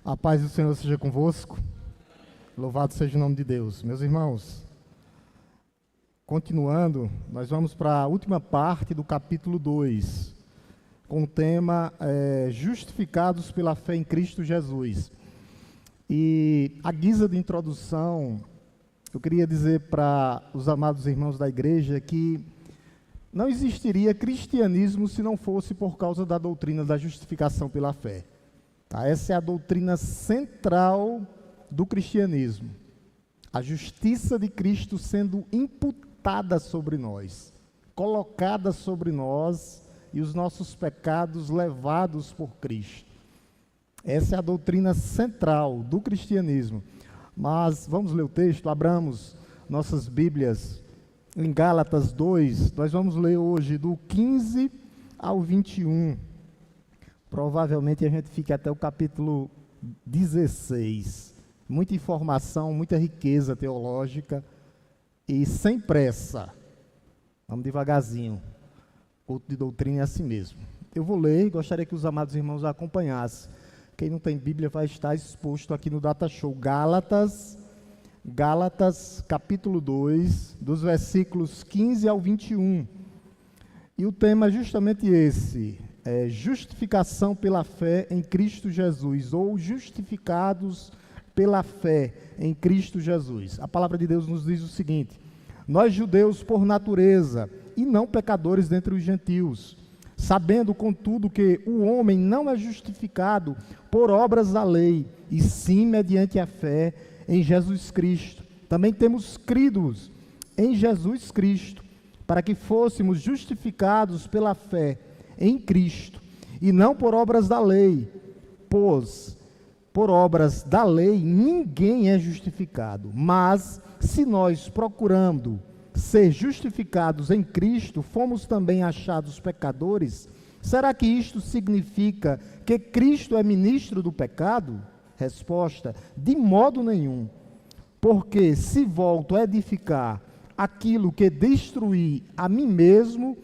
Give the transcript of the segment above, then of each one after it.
A paz do Senhor seja convosco. Louvado seja o nome de Deus. Meus irmãos, continuando, nós vamos para a última parte do capítulo 2, com o tema Justificados pela fé em Cristo Jesus. E a guisa de introdução, eu queria dizer para os amados irmãos da igreja que não existiria cristianismo se não fosse por causa da doutrina da justificação pela fé. Tá? Essa é a doutrina central do cristianismo. A justiça de Cristo sendo imputada sobre nós, colocada sobre nós e os nossos pecados levados por Cristo. Essa é a doutrina central do cristianismo. Mas vamos ler o texto, abramos nossas Bíblias em Gálatas 2, nós vamos ler hoje do 15 ao 21. Provavelmente a gente fique até o capítulo 16. Muita informação, muita riqueza teológica e sem pressa. Vamos devagarzinho. Culto de doutrina é assim mesmo. Eu vou ler e gostaria que os amados irmãos acompanhassem. Quem não tem Bíblia vai estar exposto aqui no Data Show. Gálatas capítulo 2, dos versículos 15 ao 21. E o tema é justamente esse. Justificação pela fé em Cristo Jesus, ou justificados pela fé em Cristo Jesus. A palavra de Deus nos diz o seguinte: nós judeus por natureza, e não pecadores dentre os gentios, sabendo contudo que o homem não é justificado por obras da lei, e sim mediante a fé em Jesus Cristo. Também temos crido em Jesus Cristo, para que fôssemos justificados pela fé em Cristo, e não por obras da lei, pois por obras da lei ninguém é justificado. Mas se nós, procurando ser justificados em Cristo, fomos também achados pecadores, será que isto significa que Cristo é ministro do pecado? Resposta: de modo nenhum. Porque se volto a edificar aquilo que destruí a mim mesmo,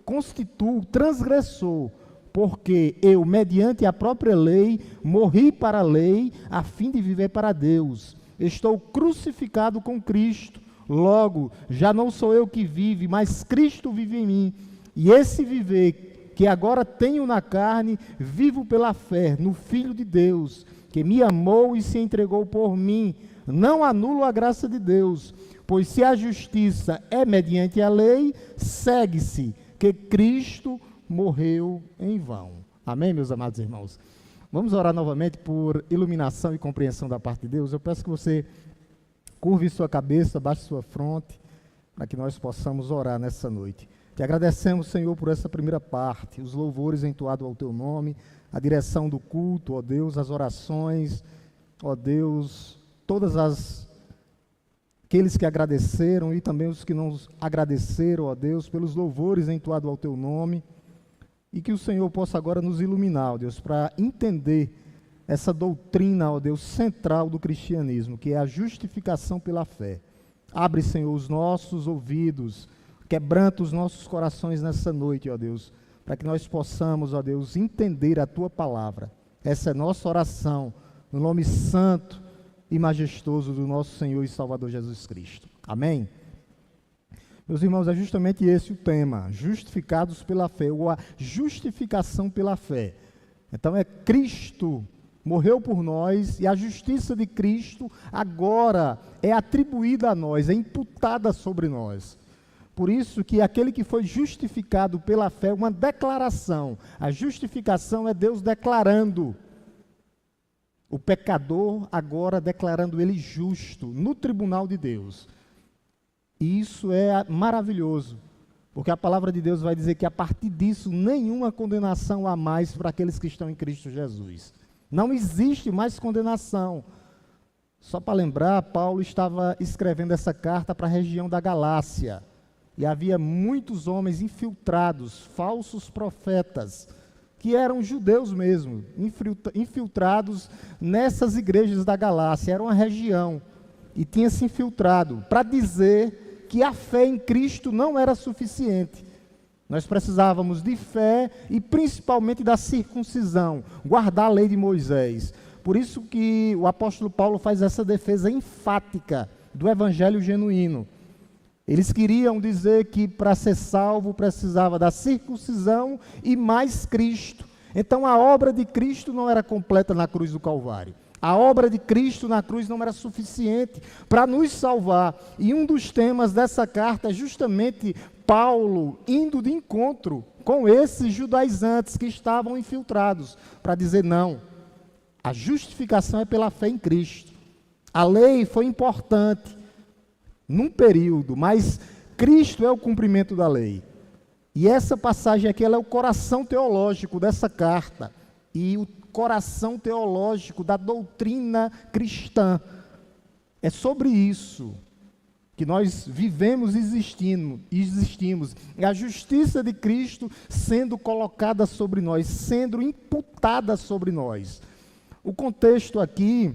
constituo transgressor, porque eu, mediante a própria lei, morri para a lei, a fim de viver para Deus. Estou crucificado com Cristo, logo, já não sou eu que vive, mas Cristo vive em mim. E esse viver que agora tenho na carne, vivo pela fé no Filho de Deus, que me amou e se entregou por mim. Não anulo a graça de Deus, pois se a justiça é mediante a lei, segue-se que Cristo morreu em vão. Amém, meus amados irmãos? Vamos orar novamente por iluminação e compreensão da parte de Deus. Eu peço que você curve sua cabeça, baixe sua fronte, para que nós possamos orar nessa noite. Te agradecemos, Senhor, por essa primeira parte, os louvores entoados ao Teu nome, a direção do culto, ó Deus, as orações, ó Deus, aqueles que agradeceram e também os que não agradeceram, ó Deus, pelos louvores entoados ao Teu nome, e que o Senhor possa agora nos iluminar, ó Deus, para entender essa doutrina, ó Deus, central do cristianismo, que é a justificação pela fé. Abre, Senhor, os nossos ouvidos, quebranta os nossos corações nessa noite, ó Deus, para que nós possamos, ó Deus, entender a Tua palavra. Essa é nossa oração, no nome santo e majestoso do nosso Senhor e Salvador Jesus Cristo. Amém? Meus irmãos, é justamente esse o tema, justificados pela fé, ou a justificação pela fé. Então é Cristo morreu por nós, e a justiça de Cristo agora é atribuída a nós, é imputada sobre nós. Por isso que aquele que foi justificado pela fé é uma declaração. A justificação é Deus declarando o pecador, agora declarando ele justo no tribunal de Deus. E isso é maravilhoso, porque a palavra de Deus vai dizer que a partir disso nenhuma condenação há mais para aqueles que estão em Cristo Jesus. Não existe mais condenação. Só para lembrar, Paulo estava escrevendo essa carta para a região da Galácia, e havia muitos homens infiltrados, falsos profetas, que eram judeus mesmo, infiltrados nessas igrejas da Galácia. Era uma região, e tinha se infiltrado para dizer que a fé em Cristo não era suficiente. Nós precisávamos de fé e principalmente da circuncisão, guardar a lei de Moisés. Por isso que o apóstolo Paulo faz essa defesa enfática do evangelho genuíno. Eles queriam dizer que para ser salvo precisava da circuncisão e mais Cristo. Então a obra de Cristo não era completa na cruz do Calvário. A obra de Cristo na cruz não era suficiente para nos salvar. E um dos temas dessa carta é justamente Paulo indo de encontro com esses judaizantes que estavam infiltrados, para dizer não, a justificação é pela fé em Cristo. A lei foi importante num período, mas Cristo é o cumprimento da lei. E essa passagem aqui, ela é o coração teológico dessa carta, e o coração teológico da doutrina cristã. É sobre isso que nós vivemos e existimos. É a justiça de Cristo sendo colocada sobre nós, sendo imputada sobre nós. O contexto aqui,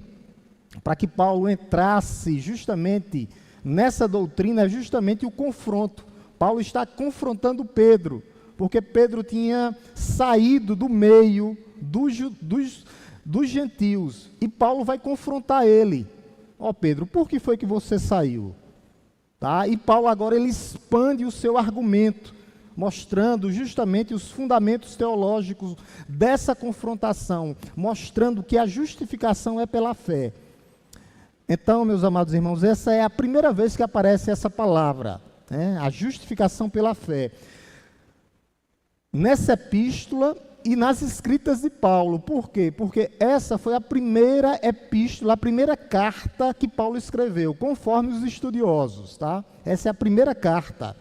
para que Paulo entrasse justamente nessa doutrina, é justamente o confronto. Paulo está confrontando Pedro, porque Pedro tinha saído do meio dos gentios, e Paulo vai confrontar ele. Ó Pedro, por que foi que você saiu? Tá? E Paulo agora ele expande o seu argumento, mostrando justamente os fundamentos teológicos dessa confrontação, mostrando que a justificação é pela fé. Então, meus amados irmãos, essa é a primeira vez que aparece essa palavra, né? A justificação pela fé. Nessa epístola e nas escritas de Paulo. Por quê? Porque essa foi a primeira epístola, a primeira carta que Paulo escreveu, conforme os estudiosos, tá? Essa é a primeira carta.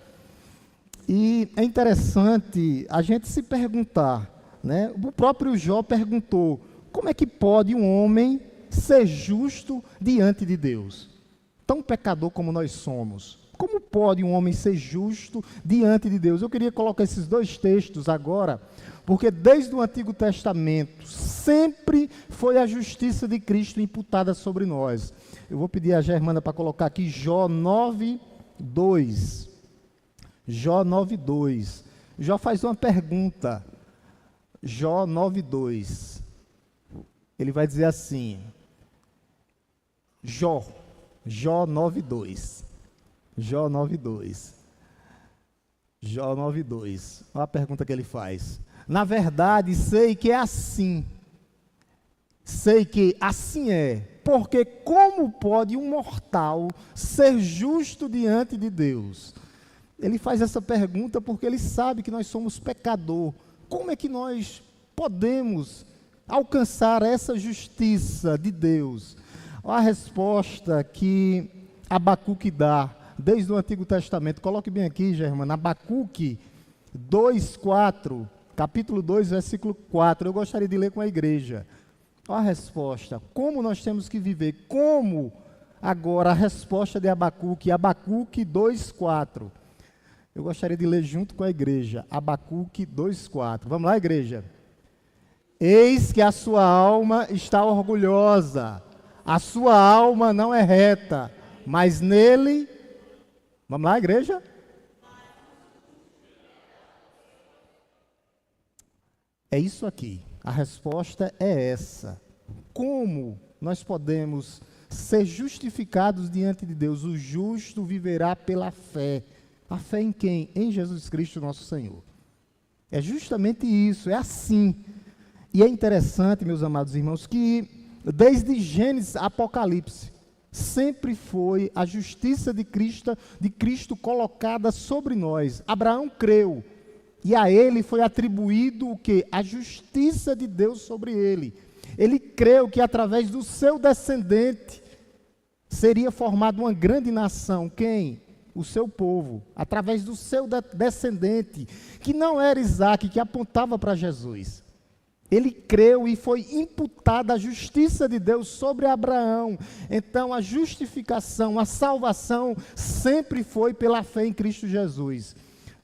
E é interessante a gente se perguntar, né? O próprio Jó perguntou, como é que pode um homem ser justo diante de Deus? Tão pecador como nós somos. Como pode um homem ser justo diante de Deus? Eu queria colocar esses dois textos agora, porque desde o Antigo Testamento sempre foi a justiça de Cristo imputada sobre nós. Eu vou pedir a Germana para colocar aqui Jó 9:2. Jó 9:2. Jó faz uma pergunta. Jó 9:2. Ele vai dizer assim, Jó 9:2. Jó 9:2. Jó 9:2. Olha a pergunta que ele faz. Na verdade, sei que é assim. Sei que assim é. Porque como pode um mortal ser justo diante de Deus? Ele faz essa pergunta porque ele sabe que nós somos pecador. Como é que nós podemos alcançar essa justiça de Deus? Olha a resposta que Abacuque dá desde o Antigo Testamento. Coloque bem aqui, Germana. Abacuque 2:4, capítulo 2, versículo 4. Eu gostaria de ler com a igreja. Olha a resposta. Como nós temos que viver? Como? Agora, a resposta de Abacuque. Abacuque 2:4. Eu gostaria de ler junto com a igreja. Abacuque 2:4. Vamos lá, igreja. Eis que a sua alma está orgulhosa. A sua alma não é reta. Mas nele... Vamos lá, igreja? É isso aqui. A resposta é essa. Como nós podemos ser justificados diante de Deus? O justo viverá pela fé. A fé em quem? Em Jesus Cristo, nosso Senhor. É justamente isso, é assim. E é interessante, meus amados irmãos, que desde Gênesis a Apocalipse, sempre foi a justiça de Cristo colocada sobre nós. Abraão creu, e a ele foi atribuído o quê? A justiça de Deus sobre ele. Ele creu que através do seu descendente seria formada uma grande nação. Quem? O seu povo. Através do seu descendente, que não era Isaac, que apontava para Jesus. Ele creu e foi imputada a justiça de Deus sobre Abraão. Então, a justificação, a salvação, sempre foi pela fé em Cristo Jesus.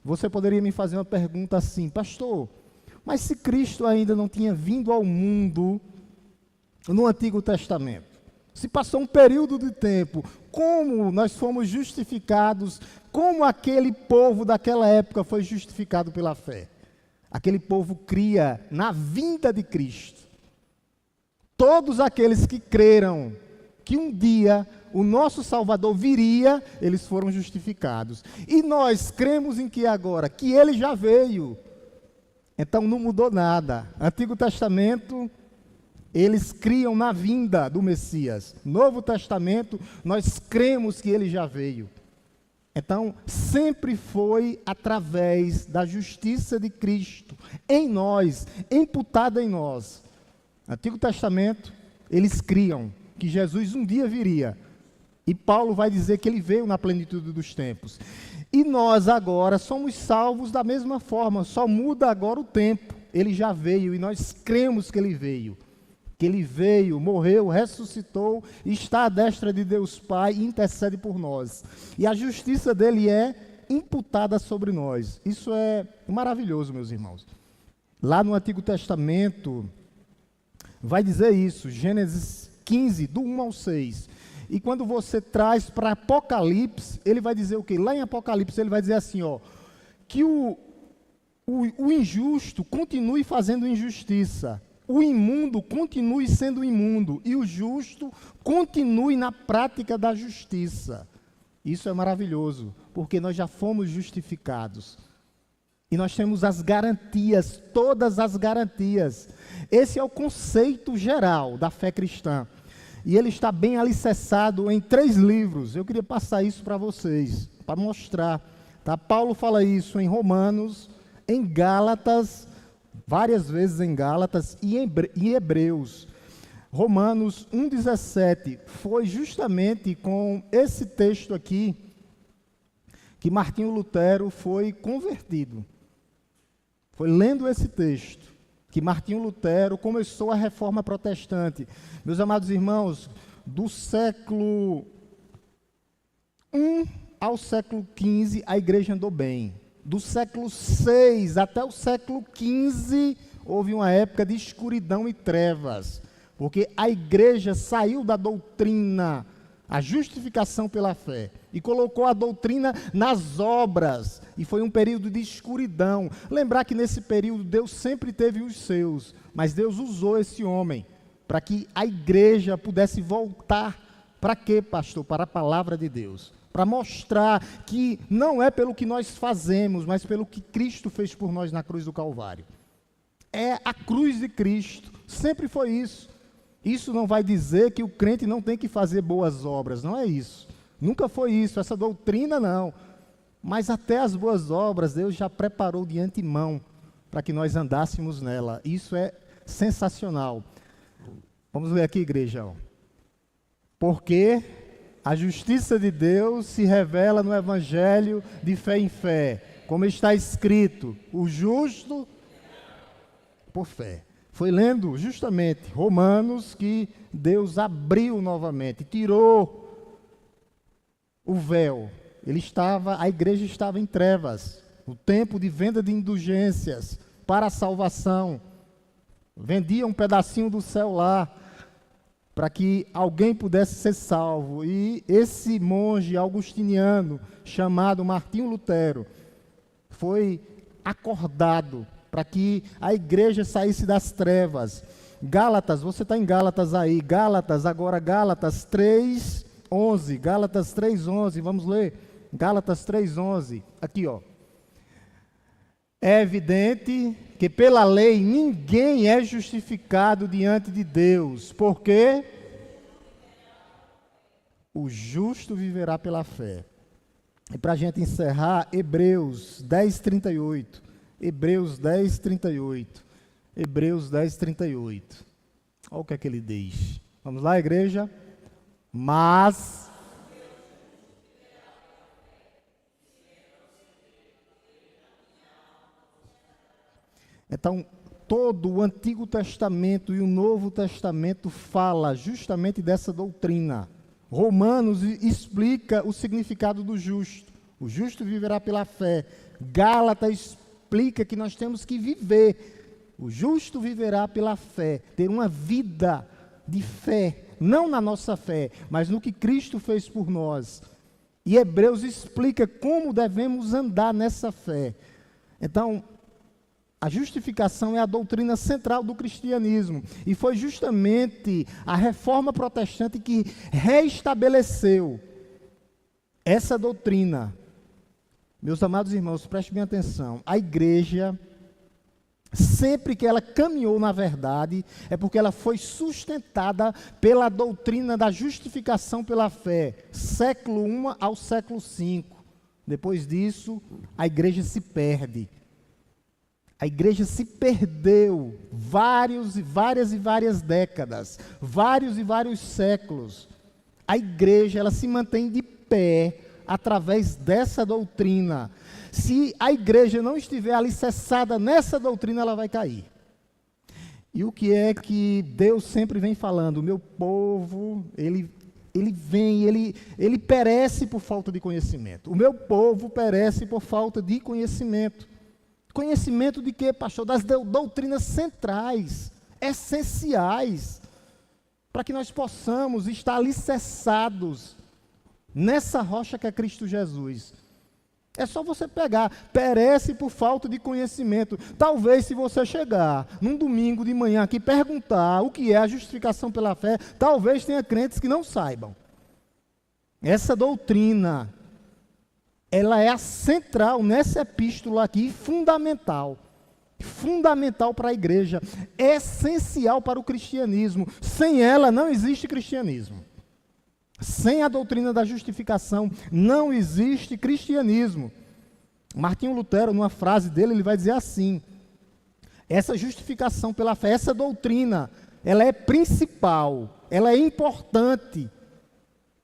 Você poderia me fazer uma pergunta assim, pastor, mas se Cristo ainda não tinha vindo ao mundo no Antigo Testamento, se passou um período de tempo, como nós fomos justificados, como aquele povo daquela época foi justificado pela fé? Aquele povo cria na vinda de Cristo. Todos aqueles que creram que um dia o nosso Salvador viria, eles foram justificados. E nós cremos em que agora? Que ele já veio. Então não mudou nada. Antigo Testamento, eles criam na vinda do Messias. Novo Testamento, nós cremos que ele já veio. Então, sempre foi através da justiça de Cristo em nós, imputada em nós. Antigo Testamento, eles criam que Jesus um dia viria. E Paulo vai dizer que ele veio na plenitude dos tempos. E nós agora somos salvos da mesma forma, só muda agora o tempo. Ele já veio e nós cremos que ele veio. Que ele veio, morreu, ressuscitou, está à destra de Deus Pai e intercede por nós. E a justiça dele é imputada sobre nós. Isso é maravilhoso, meus irmãos. Lá no Antigo Testamento, vai dizer isso, Gênesis 15, do 1 ao 6. E quando você traz para Apocalipse, ele vai dizer o quê? Lá em Apocalipse ele vai dizer assim, ó, que o injusto continue fazendo injustiça, o imundo continue sendo imundo e o justo continue na prática da justiça. Isso é maravilhoso, porque nós já fomos justificados. E nós temos as garantias, todas as garantias. Esse é o conceito geral da fé cristã. E ele está bem alicerçado em 3 livros. Eu queria passar isso para vocês, para mostrar. Tá? Paulo fala isso em Romanos, em Gálatas, várias vezes em Gálatas e em Hebreus. Romanos 1,17 foi justamente com esse texto aqui que Martinho Lutero foi convertido. Foi lendo esse texto que Martinho Lutero começou a reforma protestante. Meus amados irmãos, do século I ao século XV, a igreja andou bem. Do século VI até o século XV, houve uma época de escuridão e trevas, porque a igreja saiu da doutrina, a justificação pela fé, e colocou a doutrina nas obras, e foi um período de escuridão. Lembrar que nesse período Deus sempre teve os seus, mas Deus usou esse homem para que a igreja pudesse voltar. Para quê, pastor? Para a palavra de Deus. Para mostrar que não é pelo que nós fazemos, mas pelo que Cristo fez por nós na cruz do Calvário. É a cruz de Cristo, sempre foi isso. Isso não vai dizer que o crente não tem que fazer boas obras, não é isso. Nunca foi isso, essa doutrina não. Mas até as boas obras Deus já preparou de antemão para que nós andássemos nela. Isso é sensacional. Vamos ler aqui, igreja. Porque a justiça de Deus se revela no Evangelho de fé em fé. Como está escrito, o justo por fé. Foi lendo justamente Romanos que Deus abriu novamente, tirou o véu. A igreja estava em trevas. O tempo de venda de indulgências para a salvação. Vendia um pedacinho do céu lá, para que alguém pudesse ser salvo. E esse monge augustiniano, chamado Martinho Lutero, foi acordado para que a igreja saísse das trevas. Gálatas, você está em Gálatas aí. Gálatas, agora Gálatas 3:11. Gálatas 3:11, vamos ler. Gálatas 3:11. Aqui, ó. É evidente que pela lei ninguém é justificado diante de Deus, porque o justo viverá pela fé. E para a gente encerrar, Hebreus 10:38. Hebreus 10:38. Hebreus 10:38. Olha o que é que ele diz. Vamos lá, igreja? Mas então, todo o Antigo Testamento e o Novo Testamento fala justamente dessa doutrina. Romanos explica o significado do justo. O justo viverá pela fé. Gálatas explica que nós temos que viver. O justo viverá pela fé. Ter uma vida de fé. Não na nossa fé, mas no que Cristo fez por nós. E Hebreus explica como devemos andar nessa fé. Então, A justificação é a doutrina central do cristianismo. E foi justamente a reforma protestante que reestabeleceu essa doutrina. Meus amados irmãos, prestem bem atenção. A igreja, sempre que ela caminhou na verdade, é porque ela foi sustentada pela doutrina da justificação pela fé, século I ao século V. Depois disso, a igreja se perde. A igreja se perdeu várias décadas, vários e vários séculos. A igreja, ela se mantém de pé através dessa doutrina. Se a igreja não estiver alicerçada nessa doutrina, ela vai cair. E o que é que Deus sempre vem falando? O meu povo, ele perece por falta de conhecimento. O meu povo perece por falta de conhecimento. Conhecimento de quê, pastor? Das doutrinas centrais, essenciais, para que nós possamos estar alicerçados nessa rocha que é Cristo Jesus. É só você pegar, perece por falta de conhecimento. Talvez se você chegar num domingo de manhã aqui e perguntar o que é a justificação pela fé, talvez tenha crentes que não saibam. Essa doutrina, ela é a central nessa epístola aqui, fundamental para a igreja, essencial para o cristianismo. Sem ela não existe cristianismo. Sem a doutrina da justificação não existe cristianismo. Martinho Lutero, numa frase dele, ele vai dizer assim: essa justificação pela fé, essa doutrina, ela é principal, ela é importante,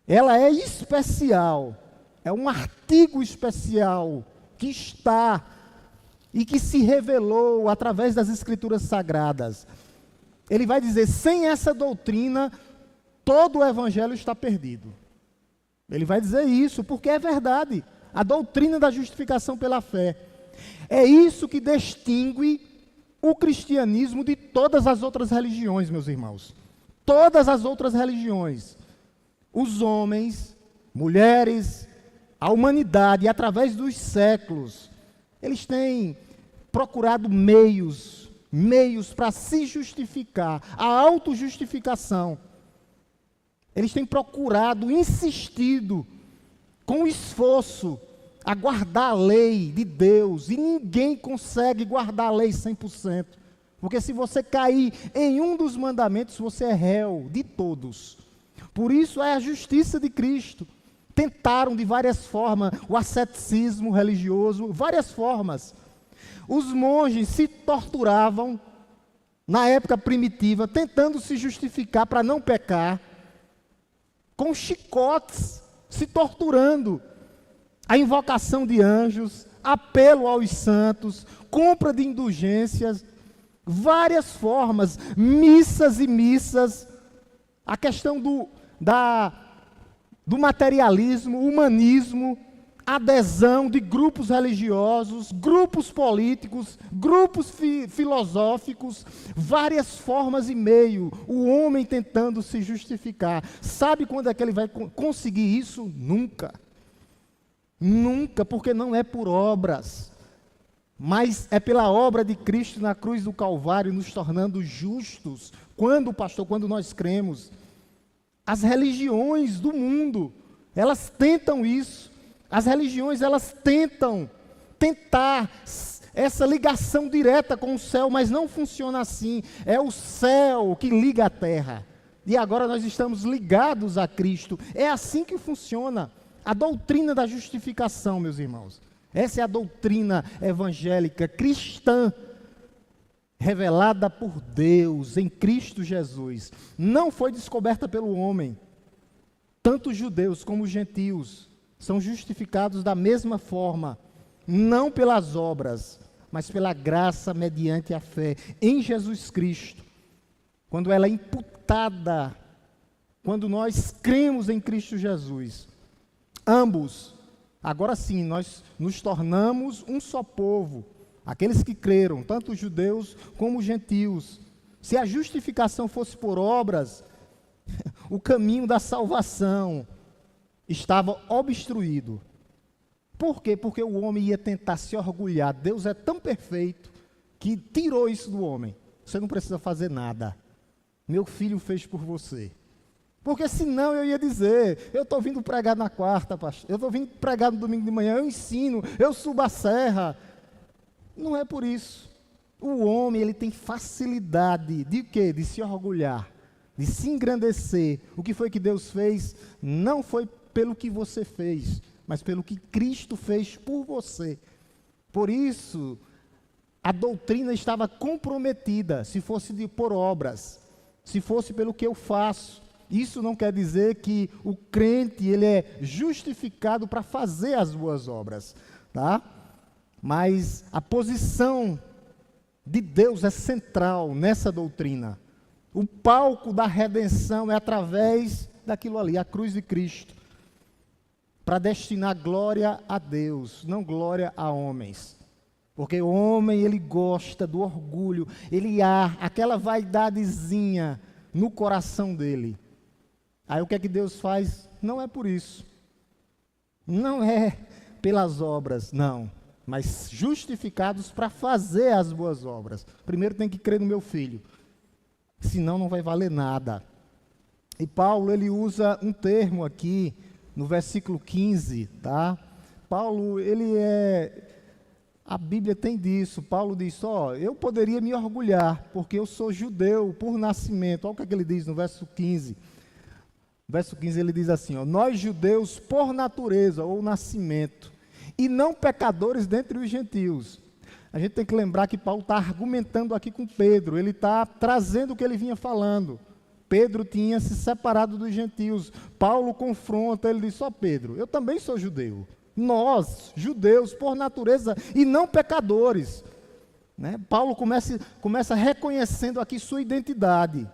ela é especial. É um artigo especial que está e que se revelou através das Escrituras Sagradas. Ele vai dizer, sem essa doutrina, todo o Evangelho está perdido. Ele vai dizer isso, porque é verdade. A doutrina da justificação pela fé. É isso que distingue o cristianismo de todas as outras religiões, meus irmãos. Todas as outras religiões. Os homens, mulheres, a humanidade, através dos séculos, eles têm procurado meios para se justificar, a autojustificação. Eles têm procurado, insistido, com esforço, a guardar a lei de Deus, e ninguém consegue guardar a lei 100%, porque se você cair em um dos mandamentos, você é réu de todos. Por isso é a justiça de Cristo. Tentaram de várias formas, o asceticismo religioso, várias formas. Os monges se torturavam, na época primitiva, tentando se justificar para não pecar, com chicotes, se torturando. A invocação de anjos, apelo aos santos, compra de indulgências, várias formas, missas e missas, a questão do materialismo, humanismo, adesão de grupos religiosos, grupos políticos, grupos filosóficos, várias formas e meio, o homem tentando se justificar. Sabe quando é que ele vai conseguir isso? Nunca. Nunca, porque não é por obras, mas é pela obra de Cristo na cruz do Calvário, nos tornando justos. Quando nós cremos, as religiões do mundo, elas tentam isso. As religiões, elas tentar essa ligação direta com o céu, mas não funciona assim. É o céu que liga a terra. E agora nós estamos ligados a Cristo. É assim que funciona a doutrina da justificação, meus irmãos. Essa é a doutrina evangélica cristã, revelada por Deus em Cristo Jesus. Não foi descoberta pelo homem. Tanto os judeus como os gentios são justificados da mesma forma, não pelas obras, mas pela graça mediante a fé em Jesus Cristo. Quando ela é imputada, quando nós cremos em Cristo Jesus, ambos, agora sim, nós nos tornamos um só povo, aqueles que creram, tanto os judeus como os gentios. Se a justificação fosse por obras, o caminho da salvação estava obstruído. Por quê? Porque o homem ia tentar se orgulhar. Deus é tão perfeito que tirou isso do homem. Você não precisa fazer nada. Meu filho fez por você. Porque senão eu ia dizer, eu estou vindo pregar na quarta, pastor, eu estou vindo pregar no domingo de manhã, eu ensino, eu subo a serra. Não é por isso. O homem, ele tem facilidade de quê? De se orgulhar, de se engrandecer. O que foi que Deus fez? Não foi pelo que você fez, mas pelo que Cristo fez por você. Por isso, a doutrina estava comprometida, se fosse por obras, se fosse pelo que eu faço. Isso não quer dizer que o crente ele é justificado para fazer as boas obras, tá? Mas a posição de Deus é central nessa doutrina. O palco da redenção é através daquilo ali, a cruz de Cristo, para destinar glória a Deus, não glória a homens. Porque o homem, ele gosta do orgulho, ele há aquela vaidadezinha no coração dele. Aí o que é que Deus faz? Não é por isso. Não é pelas obras, não. Mas justificados para fazer as boas obras. Primeiro tem que crer no meu filho. Senão não vai valer nada. E Paulo, ele usa um termo aqui, no versículo 15, tá? Paulo, a Bíblia tem disso. Paulo diz, eu poderia me orgulhar, porque eu sou judeu por nascimento. Olha o que ele diz no verso 15. Verso 15 ele diz assim, nós judeus por natureza ou nascimento, e não pecadores dentre os gentios. A gente tem que lembrar que Paulo está argumentando aqui com Pedro, ele está trazendo o que ele vinha falando. Pedro tinha se separado dos gentios. Paulo confronta, ele diz, Pedro, eu também sou judeu. Nós, judeus, por natureza, e não pecadores. Né? Paulo começa reconhecendo aqui sua identidade.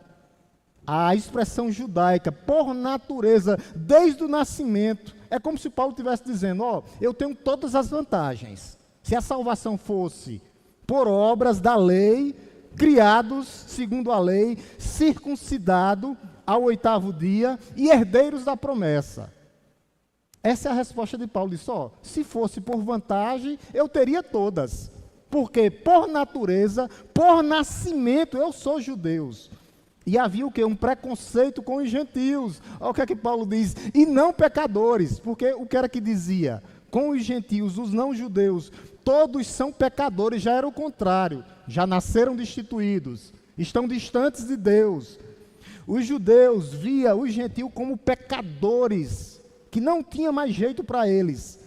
A expressão judaica, por natureza, desde o nascimento. É como se Paulo estivesse dizendo, eu tenho todas as vantagens. Se a salvação fosse por obras da lei, criados segundo a lei, circuncidado ao 8º dia e herdeiros da promessa. Essa é a resposta de Paulo. Diz, se fosse por vantagem, eu teria todas. Porque por natureza, por nascimento, eu sou judeu. E havia o quê? Um preconceito com os gentios. Olha o que é que Paulo diz. E não pecadores. Porque o que era que dizia? Com os gentios, os não-judeus, todos são pecadores. Já era o contrário. Já nasceram destituídos. Estão distantes de Deus. Os judeus via os gentios como pecadores, que não tinha mais jeito para eles.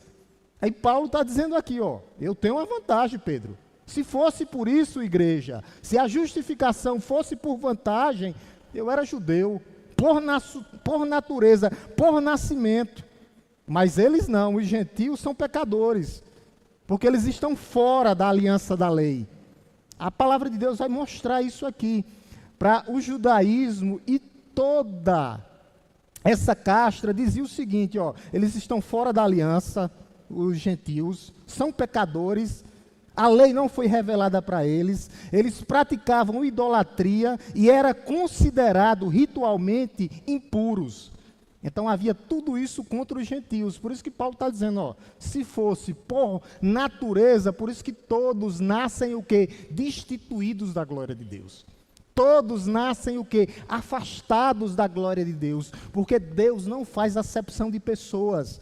Aí Paulo está dizendo aqui, eu tenho uma vantagem, Pedro. Se fosse por isso, igreja, se a justificação fosse por vantagem, eu era judeu, por natureza, por nascimento. Mas eles não, os gentios são pecadores, porque eles estão fora da aliança da lei. A palavra de Deus vai mostrar isso aqui, para o judaísmo e toda essa castra dizia o seguinte, eles estão fora da aliança, os gentios, são pecadores. A lei não foi revelada para eles, eles praticavam idolatria e eram considerados ritualmente impuros. Então havia tudo isso contra os gentios. Por isso que Paulo está dizendo, se fosse por natureza, por isso que todos nascem o quê? Destituídos da glória de Deus. Todos nascem o quê? Afastados da glória de Deus. Porque Deus não faz acepção de pessoas.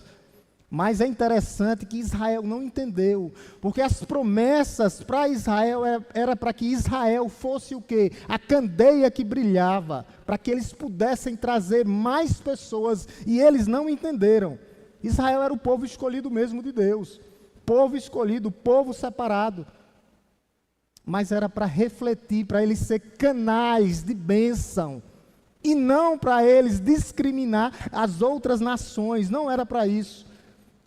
Mas é interessante que Israel não entendeu, porque as promessas para Israel era para que Israel fosse o quê? A candeia que brilhava, para que eles pudessem trazer mais pessoas, e eles não entenderam. Israel era o povo escolhido mesmo de Deus, povo escolhido, povo separado, mas era para refletir, para eles ser canais de bênção, e não para eles discriminar as outras nações, não era para isso.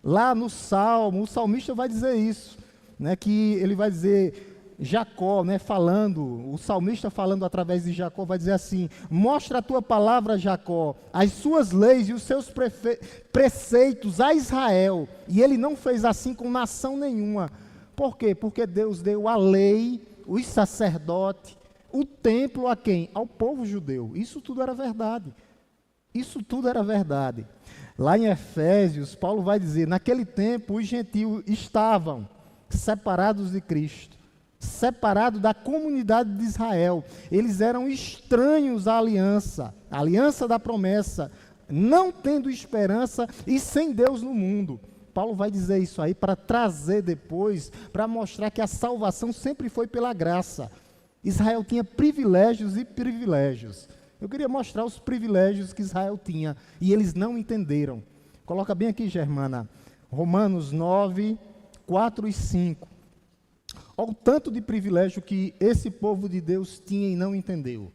Lá no Salmo, o salmista vai dizer isso, né, que ele vai dizer, Jacó, né, o salmista falando através de Jacó, vai dizer assim, mostra a tua palavra, Jacó, as suas leis e os seus preceitos a Israel, e ele não fez assim com nação nenhuma. Por quê? Porque Deus deu a lei, os sacerdotes, o templo a quem? Ao povo judeu. Isso tudo era verdade. Isso tudo era verdade. Lá em Efésios, Paulo vai dizer, naquele tempo os gentios estavam separados de Cristo, separado da comunidade de Israel. Eles eram estranhos à aliança, a aliança da promessa, não tendo esperança e sem Deus no mundo. Paulo vai dizer isso aí para trazer depois, para mostrar que a salvação sempre foi pela graça. Israel tinha privilégios e privilégios. Eu queria mostrar os privilégios que Israel tinha e eles não entenderam. Coloca bem aqui, Germana, Romanos 9, 4 e 5. Olha o tanto de privilégio que esse povo de Deus tinha e não entendeu.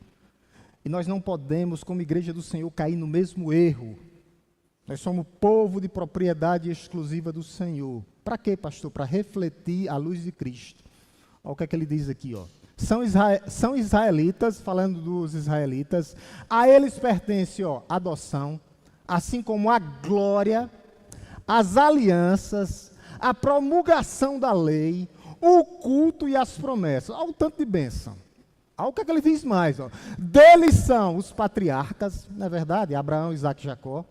E nós não podemos, como igreja do Senhor, cair no mesmo erro. Nós somos povo de propriedade exclusiva do Senhor. Para quê, pastor? Para refletir a luz de Cristo. Olha o que é que ele diz aqui, ó. São israelitas, falando dos israelitas, a eles pertence, ó, a adoção, assim como a glória, as alianças, a promulgação da lei, o culto e as promessas. Olha o tanto de bênção. Olha o que é que ele diz mais, ó. Deles são os patriarcas, não é verdade? Abraão, Isaque e Jacó.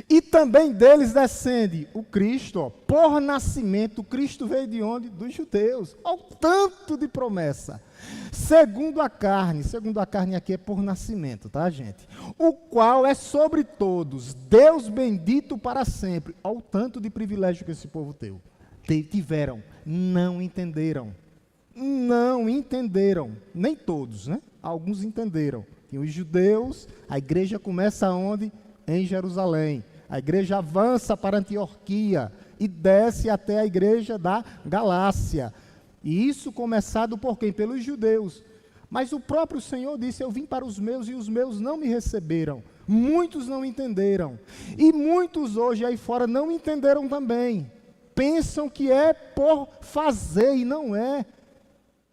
E também deles descende o Cristo, ó, por nascimento. Cristo veio de onde? Dos judeus. Olha o tanto de promessa. Segundo a carne aqui é por nascimento, tá, gente? O qual é sobre todos, Deus bendito para sempre. Olha o tanto de privilégio que esse povo tiveram. Não entenderam. Não entenderam. Nem todos, né? Alguns entenderam. E os judeus, a igreja começa onde? Em Jerusalém. A igreja avança para Antioquia e desce até a igreja da Galácia. E isso começado por quem? Pelos judeus. Mas o próprio Senhor disse, eu vim para os meus e os meus não me receberam. Muitos não entenderam. E muitos hoje aí fora não entenderam também. Pensam que é por fazer e não é.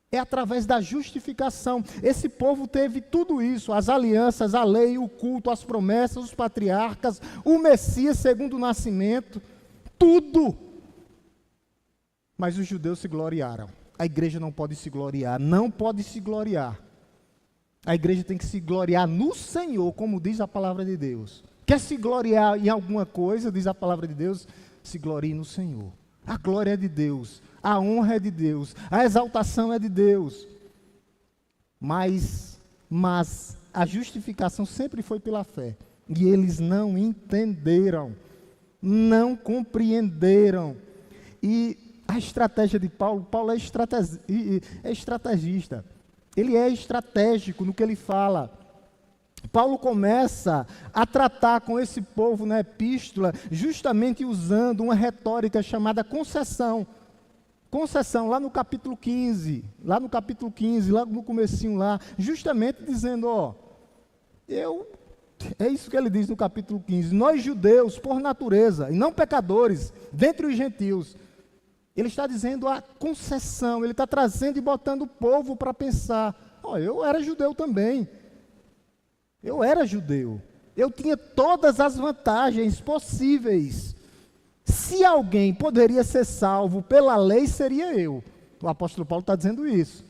É através da justificação. Esse povo teve tudo isso, as alianças, a lei, o culto, as promessas, os patriarcas, o Messias segundo o nascimento, tudo. Mas os judeus se gloriaram. A igreja não pode se gloriar, não pode se gloriar. A igreja tem que se gloriar no Senhor, como diz a palavra de Deus. Quer se gloriar em alguma coisa, diz a palavra de Deus, se glorie no Senhor. A glória é de Deus. A honra é de Deus, a exaltação é de Deus. Mas a justificação sempre foi pela fé. E eles não entenderam, não compreenderam. E a estratégia de Paulo é estrategista. Ele é estratégico no que ele fala. Paulo começa a tratar com esse povo na epístola, justamente usando uma retórica chamada concessão. Concessão, lá no capítulo 15, lá no comecinho lá, justamente dizendo, ó, é isso que ele diz no capítulo 15, nós judeus, por natureza, e não pecadores, dentre os gentios, ele está dizendo a concessão, ele está trazendo e botando o povo para pensar, ó, eu era judeu também, eu tinha todas as vantagens possíveis. Se alguém poderia ser salvo pela lei, seria eu. O apóstolo Paulo está dizendo isso.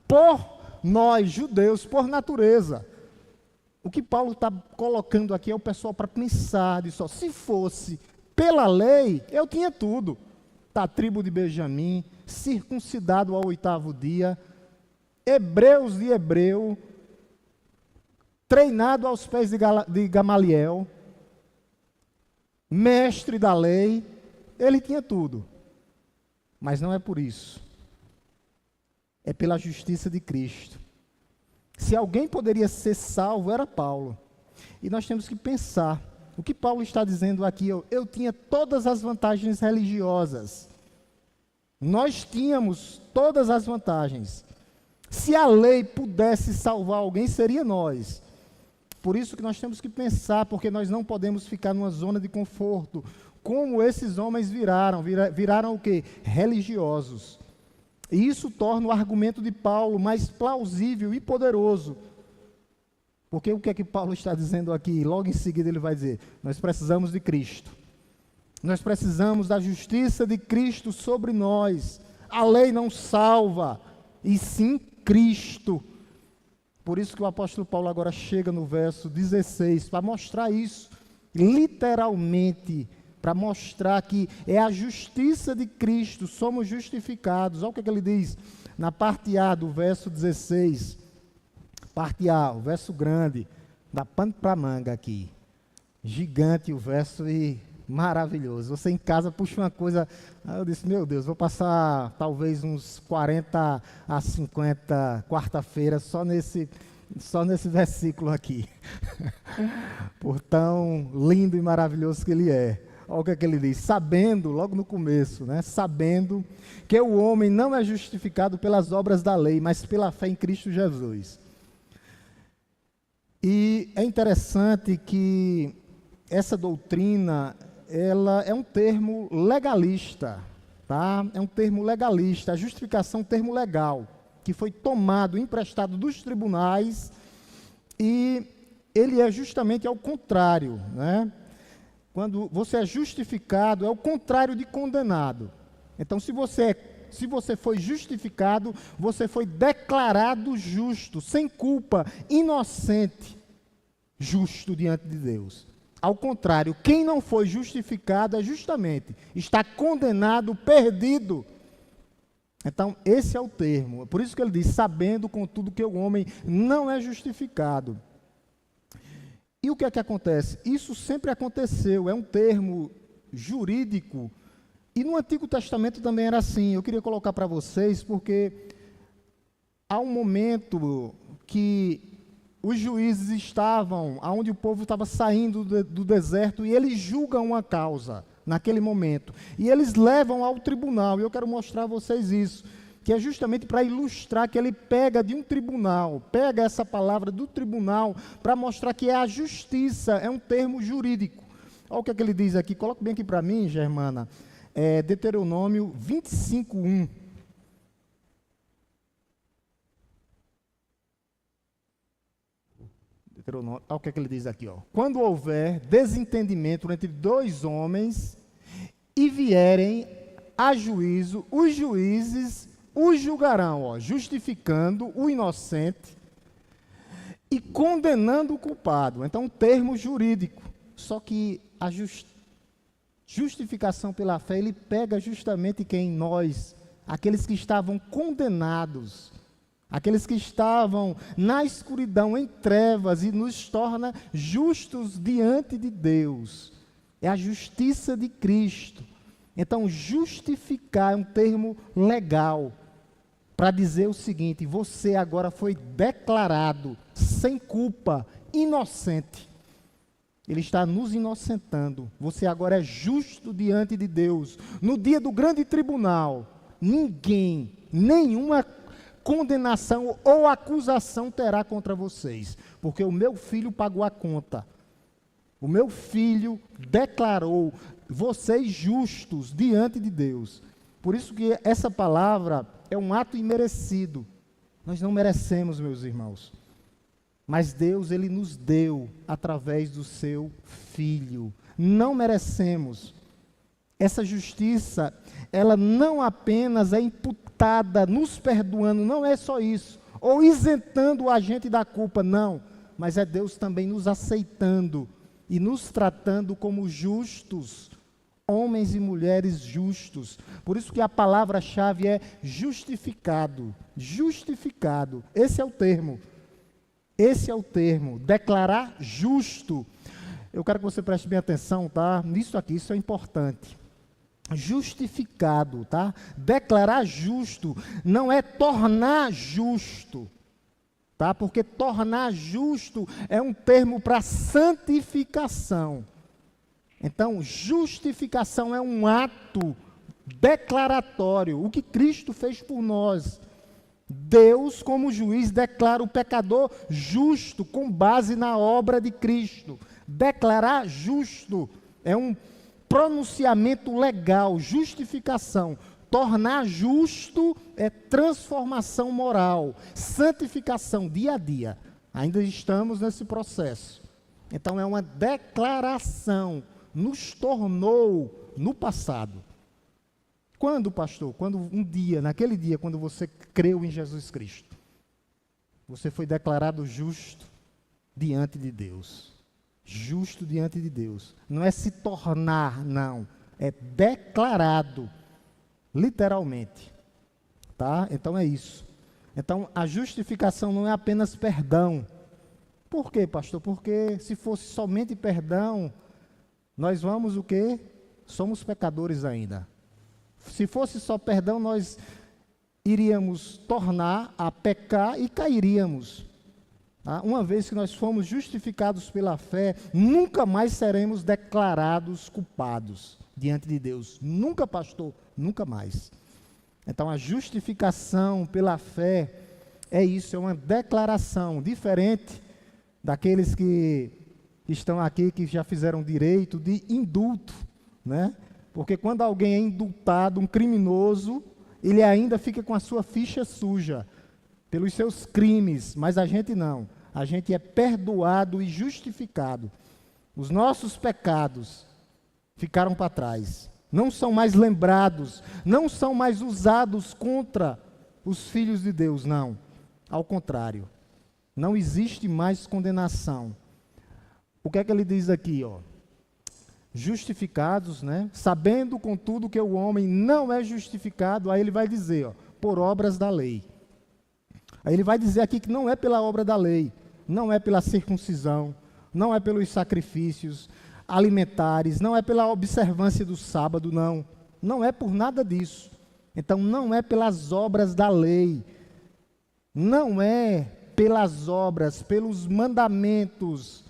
Por nós, judeus, por natureza. O que Paulo está colocando aqui é o pessoal para pensar, disso, se fosse pela lei, eu tinha tudo. Da tribo de Benjamim, circuncidado ao 8º dia, hebreus de hebreu, treinado aos pés de Gamaliel, mestre da lei, ele tinha tudo. Mas não é por isso. É pela justiça de Cristo. Se alguém poderia ser salvo, era Paulo. E nós temos que pensar, o que Paulo está dizendo aqui, eu tinha todas as vantagens religiosas. Nós tínhamos todas as vantagens. Se a lei pudesse salvar alguém, seria nós. Por isso que nós temos que pensar, porque nós não podemos ficar numa zona de conforto, como esses homens viraram o quê? Religiosos. E isso torna o argumento de Paulo mais plausível e poderoso. Porque o que é que Paulo está dizendo aqui? Logo em seguida ele vai dizer, nós precisamos de Cristo. Nós precisamos da justiça de Cristo sobre nós. A lei não salva, e sim Cristo. Por isso que o apóstolo Paulo agora chega no verso 16, para mostrar isso, literalmente, para mostrar que é a justiça de Cristo, somos justificados. Olha o que ele diz na parte A do verso 16. Parte A, o verso grande, dá pano para manga aqui. Gigante o verso e maravilhoso. Você em casa puxa uma coisa, eu disse, meu Deus, vou passar talvez uns 40 a 50 quarta-feiras só nesse versículo aqui. Por tão lindo e maravilhoso que ele é. Olha o que ele diz, sabendo, logo no começo, né? Sabendo que o homem não é justificado pelas obras da lei, mas pela fé em Cristo Jesus. E é interessante que essa doutrina, ela é um termo legalista, tá? É um termo legalista, a justificação é um termo legal, que foi tomado, emprestado dos tribunais, e ele é justamente ao contrário, né? Quando você é justificado, é o contrário de condenado. Então, se você foi justificado, você foi declarado justo, sem culpa, inocente, justo diante de Deus. Ao contrário, quem não foi justificado é justamente, está condenado, perdido. Então, esse é o termo. Por isso que ele diz, sabendo, contudo, que o homem não é justificado. E o que é que acontece? Isso sempre aconteceu, é um termo jurídico, e no Antigo Testamento também era assim. Eu queria colocar para vocês, porque há um momento que os juízes estavam, onde o povo estava saindo do deserto, e eles julgam uma causa, naquele momento, e eles levam ao tribunal, e eu quero mostrar a vocês isso, que é justamente para ilustrar que ele pega de um tribunal, pega essa palavra do tribunal, para mostrar que é a justiça, é um termo jurídico. Olha o que é que ele diz aqui, coloca bem aqui para mim, Germana, Deuteronômio 25:1. Olha o que é que ele diz aqui, ó. Quando houver desentendimento entre dois homens e vierem a juízo, os juízes os julgarão, ó, justificando o inocente e condenando o culpado. Então, um termo jurídico. Só que a justificação pela fé, ele pega justamente quem? Nós, aqueles que estavam condenados, aqueles que estavam na escuridão, em trevas, e nos torna justos diante de Deus. É a justiça de Cristo. Então, justificar é um termo legal para dizer o seguinte: você agora foi declarado sem culpa, inocente. Ele está nos inocentando. Você agora é justo diante de Deus. No dia do grande tribunal, ninguém, nenhuma condenação ou acusação terá contra vocês, porque o meu filho pagou a conta. O meu filho declarou vocês justos diante de Deus. Por isso que essa palavra é um ato imerecido. Nós não merecemos, meus irmãos. Mas Deus, Ele nos deu através do seu Filho. Não merecemos. Essa justiça, ela não apenas é imputada, nos perdoando, não é só isso, ou isentando o agente da culpa, não. Mas é Deus também nos aceitando e nos tratando como justos, homens e mulheres justos. Por isso que a palavra-chave é justificado. Justificado. Esse é o termo. Esse é o termo. Declarar justo. Eu quero que você preste bem atenção, tá? Nisso aqui, isso é importante. Justificado, tá? Declarar justo não é tornar justo, tá? Porque tornar justo é um termo para santificação. Então, justificação é um ato declaratório, o que Cristo fez por nós. Deus, como juiz, declara o pecador justo com base na obra de Cristo. Declarar justo é um pronunciamento legal, justificação. Tornar justo é transformação moral, santificação dia a dia. Ainda estamos nesse processo. Então, é uma declaração. Nos tornou no passado. Quando, pastor? Quando um dia, naquele dia, quando você creu em Jesus Cristo, você foi declarado justo diante de Deus. justo diante de Deus. Não é se tornar, não. É declarado, literalmente. Tá? Então é isso. Então a justificação não é apenas perdão. Por quê, pastor? Porque se fosse somente perdão, nós vamos o quê? Somos pecadores ainda. Se fosse só perdão, nós iríamos tornar a pecar e cairíamos. Tá? Uma vez que nós fomos justificados pela fé, nunca mais seremos declarados culpados diante de Deus. Nunca, pastor, nunca mais. Então a justificação pela fé é isso, é uma declaração diferente daqueles que estão aqui, que já fizeram direito de indulto, né? Porque quando alguém é indultado, um criminoso, ele ainda fica com a sua ficha suja pelos seus crimes, mas a gente não. A gente é perdoado e justificado. Os nossos pecados ficaram para trás. Não são mais lembrados, não são mais usados contra os filhos de Deus, não. Ao contrário, não existe mais condenação. O que é que ele diz aqui, ó? Justificados, né? Sabendo, contudo, que o homem não é justificado, aí ele vai dizer, ó, por obras da lei. Aí ele vai dizer aqui que não é pela obra da lei, não é pela circuncisão, não é pelos sacrifícios alimentares, não é pela observância do sábado, não. Não é por nada disso. Então, não é pelas obras da lei. Não é pelas obras, pelos mandamentos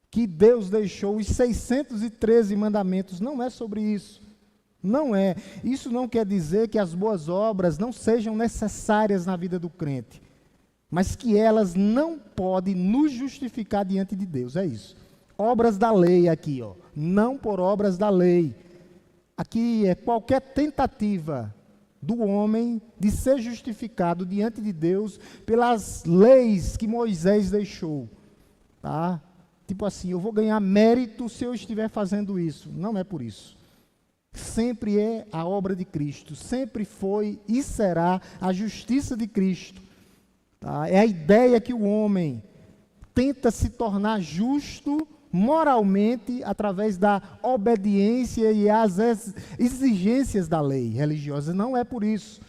que Deus deixou, os 613 mandamentos. Não é sobre isso. Não é. Isso não quer dizer que as boas obras não sejam necessárias na vida do crente, mas que elas não podem nos justificar diante de Deus. É isso. Obras da lei aqui, ó. Não por obras da lei. Aqui é qualquer tentativa do homem de ser justificado diante de Deus pelas leis que Moisés deixou. Tá? Tipo assim, eu vou ganhar mérito se eu estiver fazendo isso. Não é por isso. Sempre é a obra de Cristo. Sempre foi e será a justiça de Cristo. Tá? É a ideia que o homem tenta se tornar justo moralmente através da obediência e as exigências da lei religiosa. Não é por isso.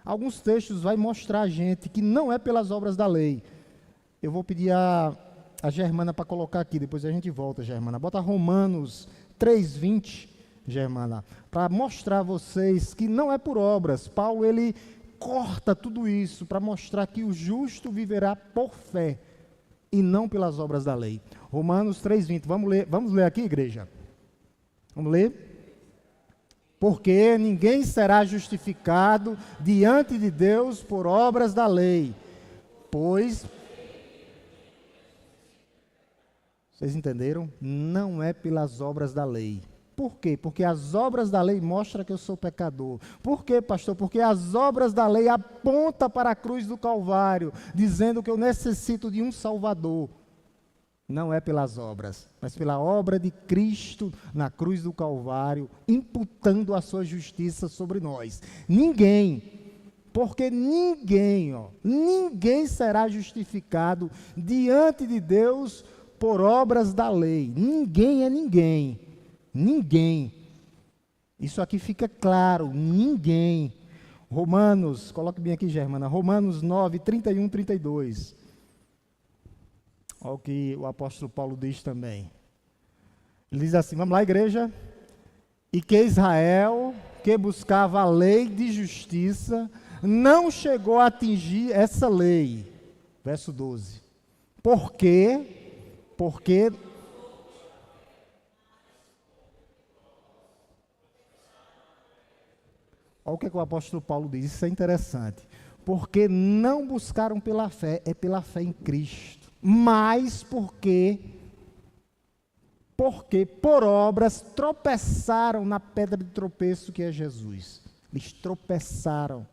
Alguns textos vai mostrar a gente que não é pelas obras da lei. Eu vou pedir a Germana para colocar aqui, depois a gente volta, Germana. Bota Romanos 3:20, Germana, para mostrar a vocês que não é por obras. Paulo, ele corta tudo isso para mostrar que o justo viverá por fé e não pelas obras da lei. Romanos 3:20, vamos ler aqui, igreja? Vamos ler? Porque ninguém será justificado diante de Deus por obras da lei, pois... Vocês entenderam? Não é pelas obras da lei. Por quê? Porque as obras da lei mostram que eu sou pecador. Por quê, pastor? Porque as obras da lei apontam para a cruz do Calvário, dizendo que eu necessito de um Salvador. Não é pelas obras, mas pela obra de Cristo na cruz do Calvário, imputando a sua justiça sobre nós. Ninguém, porque ninguém será justificado diante de Deus por obras da lei. Ninguém é ninguém. Ninguém. Isso aqui fica claro, ninguém. Romanos, coloque bem aqui, Germana, Romanos 9, 31, 32. Olha o que o apóstolo Paulo diz também. Ele diz assim, vamos lá, igreja. E que Israel, que buscava a lei de justiça, não chegou a atingir essa lei. Verso 12. Por quê? Porque... Olha o que o apóstolo Paulo diz, isso é interessante. Porque não buscaram pela fé, é pela fé em Cristo. Mas porque por obras tropeçaram na pedra de tropeço que é Jesus. Eles tropeçaram.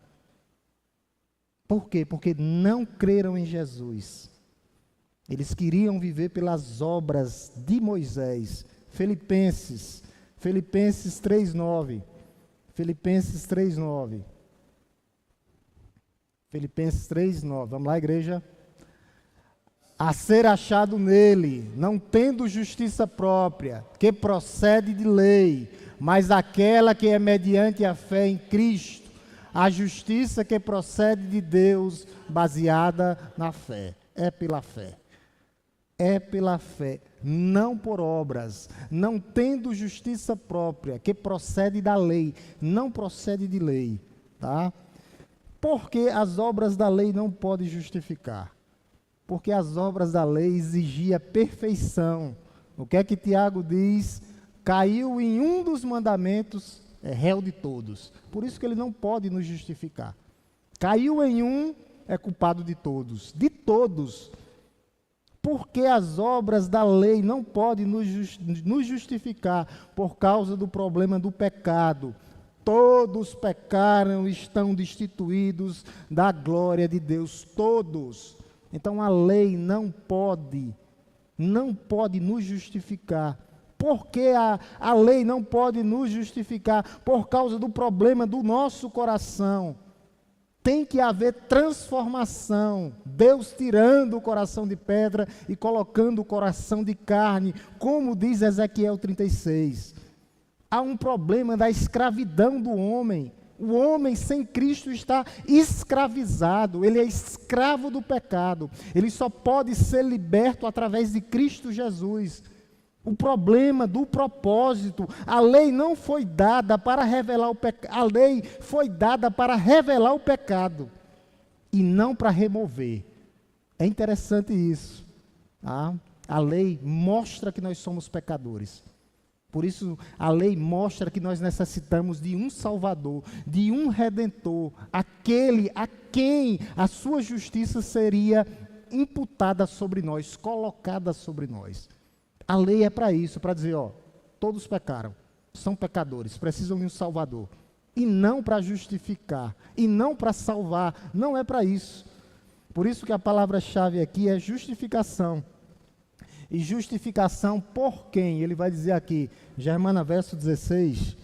Por quê? Porque não creram em Jesus. Eles queriam viver pelas obras de Moisés. Filipenses 3:9. Filipenses 3:9. Filipenses 3:9. Vamos lá, igreja? a ser achado nele, não tendo justiça própria, que procede de lei, mas aquela que é mediante a fé em Cristo, a justiça que procede de Deus, baseada na fé. É pela fé. É pela fé, não por obras, não tendo justiça própria, que procede da lei, não procede de lei, tá? Porque as obras da lei não podem justificar. Porque as obras da lei exigiam perfeição. O que é que Tiago diz? Caiu em um dos mandamentos, é réu de todos. Por isso que ele não pode nos justificar. Caiu em um, é culpado de todos. De todos. Porque as obras da lei não podem nos justificar por causa do problema do pecado. Todos pecaram e estão destituídos da glória de Deus. Todos. Então a lei não pode nos justificar. Por que a lei não pode nos justificar? Por causa do problema do nosso coração. Tem que haver transformação. Deus tirando o coração de pedra e colocando o coração de carne, como diz Ezequiel 36. Há um problema da escravidão do homem. O homem sem Cristo está escravizado, ele é escravo do pecado. Ele só pode ser liberto através de Cristo Jesus. O problema do propósito, a lei não foi dada para revelar o pecado, a lei foi dada para revelar o pecado e não para remover. É interessante isso. Tá? A lei mostra que nós somos pecadores. Por isso, a lei mostra que nós necessitamos de um Salvador, de um Redentor, aquele a quem a sua justiça seria imputada sobre nós, colocada sobre nós. A lei é para isso, para dizer, todos pecaram, são pecadores, precisam de um Salvador. E não para justificar, e não para salvar, não é para isso. Por isso que a palavra-chave aqui é justificação. E justificação por quem? Ele vai dizer aqui, Germana, verso 16,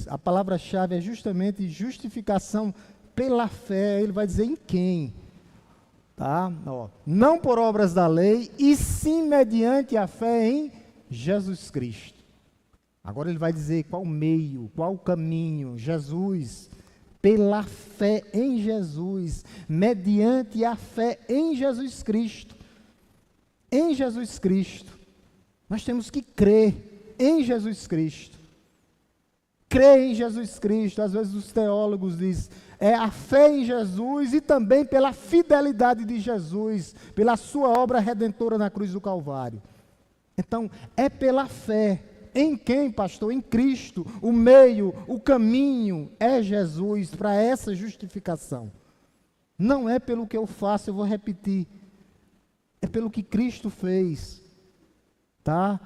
a palavra-chave é justamente justificação pela fé. Ele vai dizer em quem? Tá? Não por obras da lei, e sim mediante a fé em Jesus Cristo. Agora ele vai dizer qual o meio, qual o caminho, Jesus. Pela fé em Jesus, mediante a fé em Jesus Cristo. Em Jesus Cristo. Nós temos que crer em Jesus Cristo. Crer em Jesus Cristo, às vezes os teólogos dizem, é a fé em Jesus e também pela fidelidade de Jesus, pela sua obra redentora na cruz do Calvário. Então, é pela fé. Em quem, pastor? Em Cristo. O meio, o caminho é Jesus para essa justificação. Não é pelo que eu faço, eu vou repetir. É pelo que Cristo fez. Tá?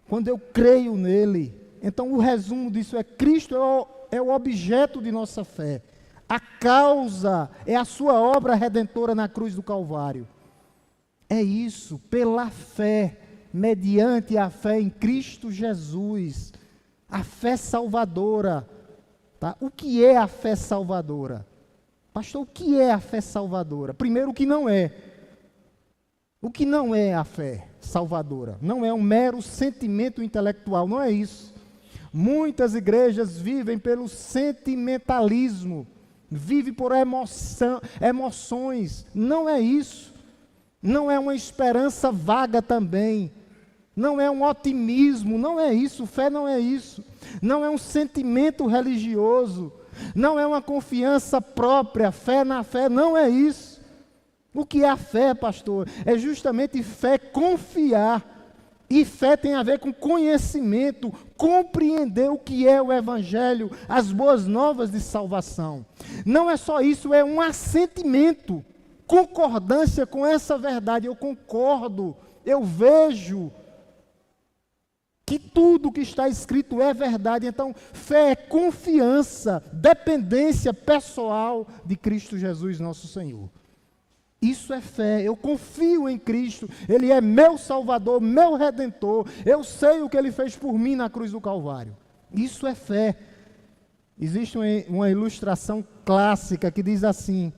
Quando eu creio nele. Então, o resumo disso é: Cristo é o objeto de nossa fé. A causa é a sua obra redentora na cruz do Calvário. É isso, pela fé, mediante a fé em Cristo Jesus. A fé salvadora. Tá? O que é a fé salvadora? Pastor, o que é a fé salvadora? Primeiro, o que não é. O que não é a fé salvadora? Não é um mero sentimento intelectual, não é isso. Muitas igrejas vivem pelo sentimentalismo, vivem por emoções. Não é isso. Não é uma esperança vaga também. Não é um otimismo, não é isso. Fé não é isso. Não é um sentimento religioso. Não é uma confiança própria. Fé na fé, não é isso. O que é a fé, pastor? É justamente fé confiar. E fé tem a ver com conhecimento, compreender o que é o Evangelho, as boas novas de salvação. Não é só isso, é um assentimento, concordância com essa verdade. Eu concordo, eu vejo que tudo que está escrito é verdade. Então, fé é confiança, dependência pessoal de Cristo Jesus, nosso Senhor. Isso é fé, eu confio em Cristo, Ele é meu Salvador, meu Redentor, eu sei o que Ele fez por mim na cruz do Calvário. Isso é fé. Existe uma ilustração clássica que diz assim: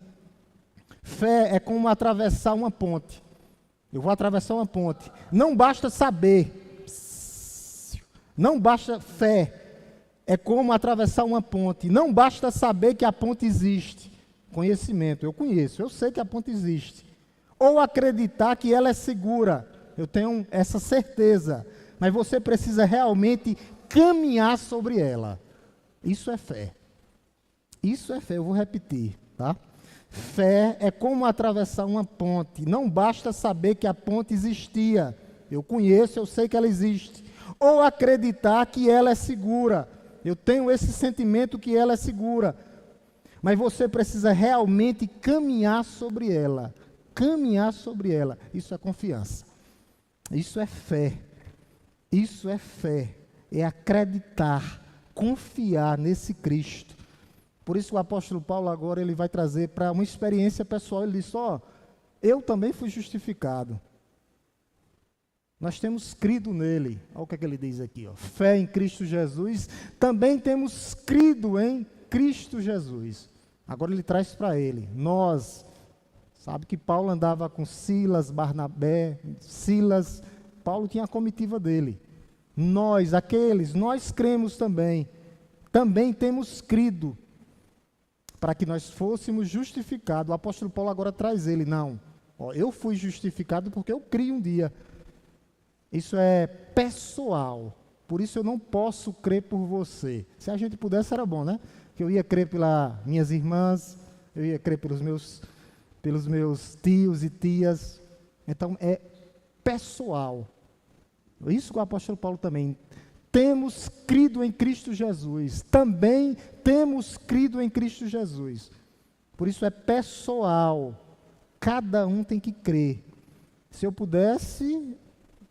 Fé é como atravessar uma ponte. Eu vou atravessar uma ponte. Não basta saber. Não basta fé. É como atravessar uma ponte. Não basta saber que a ponte existe. Conhecimento. Eu conheço. Eu sei que a ponte existe. Ou acreditar que ela é segura. Eu tenho essa certeza. Mas você precisa realmente caminhar sobre ela. Isso é fé. Isso é fé. Eu vou repetir, tá? Fé é como atravessar uma ponte. Não basta saber que a ponte existia. Eu conheço, eu sei que ela existe. Ou acreditar que ela é segura. Eu tenho esse sentimento que ela é segura. Mas você precisa realmente caminhar sobre ela. Caminhar sobre ela. Isso é confiança. Isso é fé. Isso é fé. É acreditar, confiar nesse Cristo. Por isso o apóstolo Paulo agora ele vai trazer para uma experiência pessoal. Ele diz, eu também fui justificado. Nós temos crido nele. Olha o que ele diz aqui. Fé em Cristo Jesus. Também temos crido em Cristo Jesus. Agora ele traz para ele. Nós, sabe que Paulo andava com Silas, Barnabé, Paulo tinha a comitiva dele. Nós cremos também. Também temos crido. Para que nós fôssemos justificados. O apóstolo Paulo agora traz ele. Não, eu fui justificado porque eu criei um dia. Isso é pessoal. Por isso eu não posso crer por você. Se a gente pudesse era bom, né? Que eu ia crer pelas minhas irmãs, eu ia crer pelos meus tios e tias. Então é pessoal. Isso que o apóstolo Paulo também. Temos crido em Cristo Jesus. Também temos crido em Cristo Jesus. Por isso é pessoal. Cada um tem que crer. Se eu pudesse,